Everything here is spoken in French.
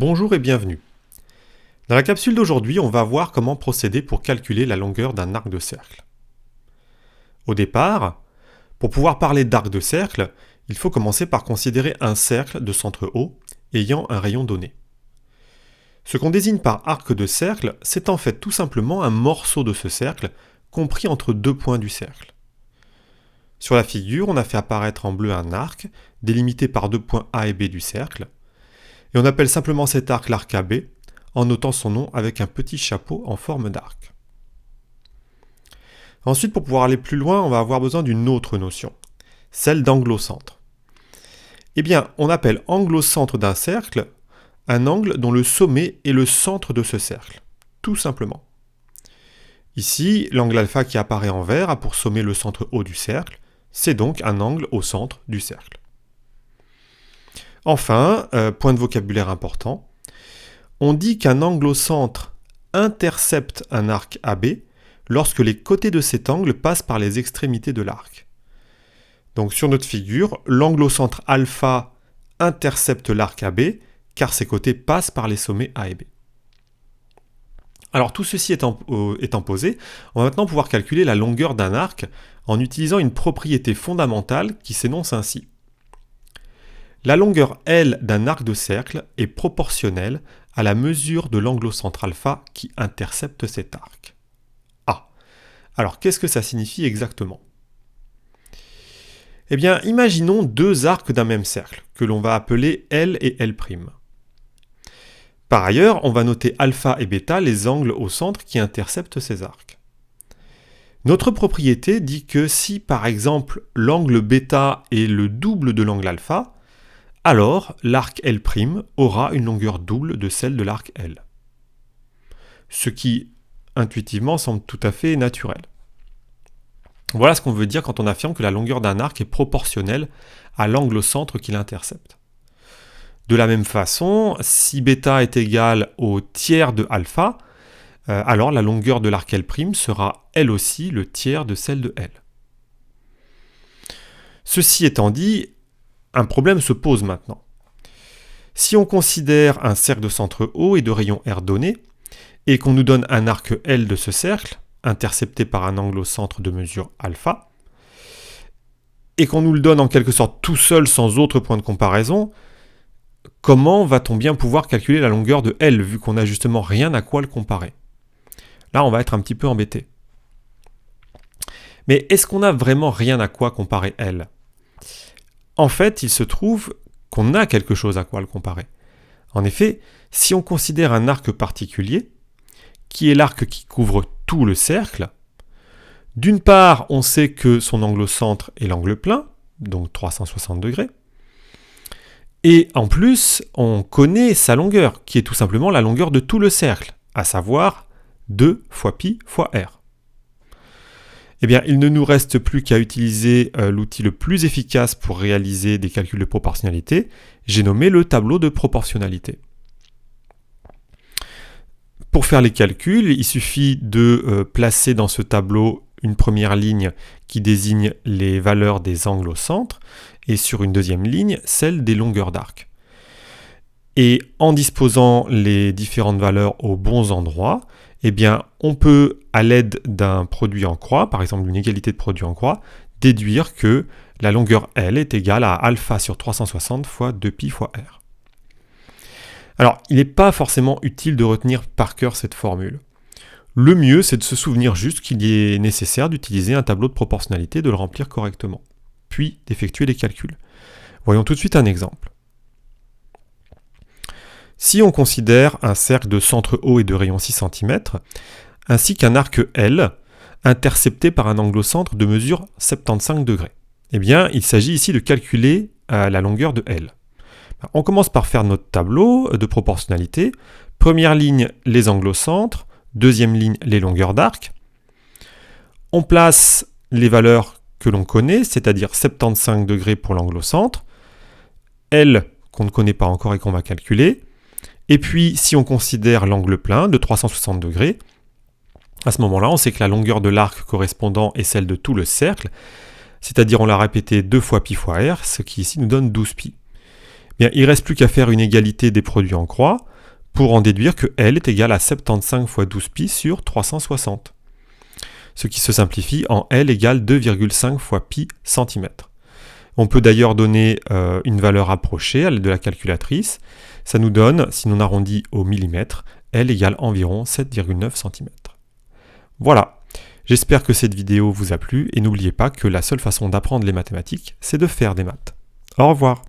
Bonjour et bienvenue. Dans la capsule d'aujourd'hui, on va voir comment procéder pour calculer la longueur d'un arc de cercle. Au départ, pour pouvoir parler d'arc de cercle, il faut commencer par considérer un cercle de centre O ayant un rayon donné. Ce qu'on désigne par arc de cercle, c'est en fait tout simplement un morceau de ce cercle compris entre deux points du cercle. Sur la figure, on a fait apparaître en bleu un arc délimité par deux points A et B du cercle. Et on appelle simplement cet arc l'arc AB, en notant son nom avec un petit chapeau en forme d'arc. Ensuite, pour pouvoir aller plus loin, on va avoir besoin d'une autre notion, celle d'anglocentre. Eh bien, on appelle anglocentre d'un cercle un angle dont le sommet est le centre de ce cercle, tout simplement. Ici, l'angle alpha qui apparaît en vert a pour sommet le centre O du cercle, c'est donc un angle au centre du cercle. Enfin, point de vocabulaire important, on dit qu'un angle au centre intercepte un arc AB lorsque les côtés de cet angle passent par les extrémités de l'arc. Donc sur notre figure, l'angle au centre alpha intercepte l'arc AB car ses côtés passent par les sommets A et B. Alors tout ceci étant posé, on va maintenant pouvoir calculer la longueur d'un arc en utilisant une propriété fondamentale qui s'énonce ainsi. La longueur L d'un arc de cercle est proportionnelle à la mesure de l'angle au centre alpha qui intercepte cet arc. Ah, alors qu'est-ce que ça signifie exactement? Eh bien, imaginons deux arcs d'un même cercle, que l'on va appeler L et L'. Par ailleurs, on va noter alpha et bêta, les angles au centre qui interceptent ces arcs. Notre propriété dit que si, par exemple, l'angle bêta est le double de l'angle alpha, alors l'arc L' aura une longueur double de celle de l'arc L. Ce qui, intuitivement, semble tout à fait naturel. Voilà ce qu'on veut dire quand on affirme que la longueur d'un arc est proportionnelle à l'angle au centre qui l'intercepte. De la même façon, si bêta est égal au tiers de alpha, alors la longueur de l'arc L' sera elle aussi le tiers de celle de L. Ceci étant dit, un problème se pose maintenant. Si on considère un cercle de centre O et de rayon R donné, et qu'on nous donne un arc L de ce cercle, intercepté par un angle au centre de mesure alpha, et qu'on nous le donne en quelque sorte tout seul sans autre point de comparaison, comment va-t-on bien pouvoir calculer la longueur de L, vu qu'on n'a justement rien à quoi le comparer? Là, on va être un petit peu embêté. Mais est-ce qu'on n'a vraiment rien à quoi comparer L? En fait, il se trouve qu'on a quelque chose à quoi le comparer. En effet, si on considère un arc particulier, qui est l'arc qui couvre tout le cercle, d'une part, on sait que son angle au centre est l'angle plein, donc 360 degrés, et en plus, on connaît sa longueur, qui est tout simplement la longueur de tout le cercle, à savoir 2 fois pi fois r. Eh bien, il ne nous reste plus qu'à utiliser l'outil le plus efficace pour réaliser des calculs de proportionnalité. J'ai nommé le tableau de proportionnalité. Pour faire les calculs, il suffit de placer dans ce tableau une première ligne qui désigne les valeurs des angles au centre et sur une deuxième ligne, celle des longueurs d'arc. Et en disposant les différentes valeurs aux bons endroits, eh bien, on peut, à l'aide d'un produit en croix, par exemple une égalité de produit en croix, déduire que la longueur L est égale à alpha sur 360 fois 2pi fois r. Alors, il n'est pas forcément utile de retenir par cœur cette formule. Le mieux, c'est de se souvenir juste qu'il est nécessaire d'utiliser un tableau de proportionnalité, de le remplir correctement, puis d'effectuer les calculs. Voyons tout de suite un exemple. Si on considère un cercle de centre O et de rayon 6 cm, ainsi qu'un arc L, intercepté par un angle au centre de mesure 75 degrés, eh bien, il s'agit ici de calculer la longueur de L. On commence par faire notre tableau de proportionnalité. Première ligne, les angles au centre. Deuxième ligne, les longueurs d'arc. On place les valeurs que l'on connaît, c'est-à-dire 75 degrés pour l'angle au centre, L qu'on ne connaît pas encore et qu'on va calculer. Et puis, si on considère l'angle plein de 360 degrés, à ce moment-là, on sait que la longueur de l'arc correspondant est celle de tout le cercle, c'est-à-dire on l'a répété 2 fois pi fois r, ce qui ici nous donne 12 pi. Bien, il ne reste plus qu'à faire une égalité des produits en croix. pour en déduire que L est égal à 75 fois 12 pi sur 360, ce qui se simplifie en L égale 2,5 fois pi cm. On peut d'ailleurs donner une valeur approchée à l'aide de la calculatrice. Ça nous donne, si l'on arrondit au millimètre, L égale environ 7,9 cm. Voilà, j'espère que cette vidéo vous a plu et n'oubliez pas que la seule façon d'apprendre les mathématiques, c'est de faire des maths. Au revoir.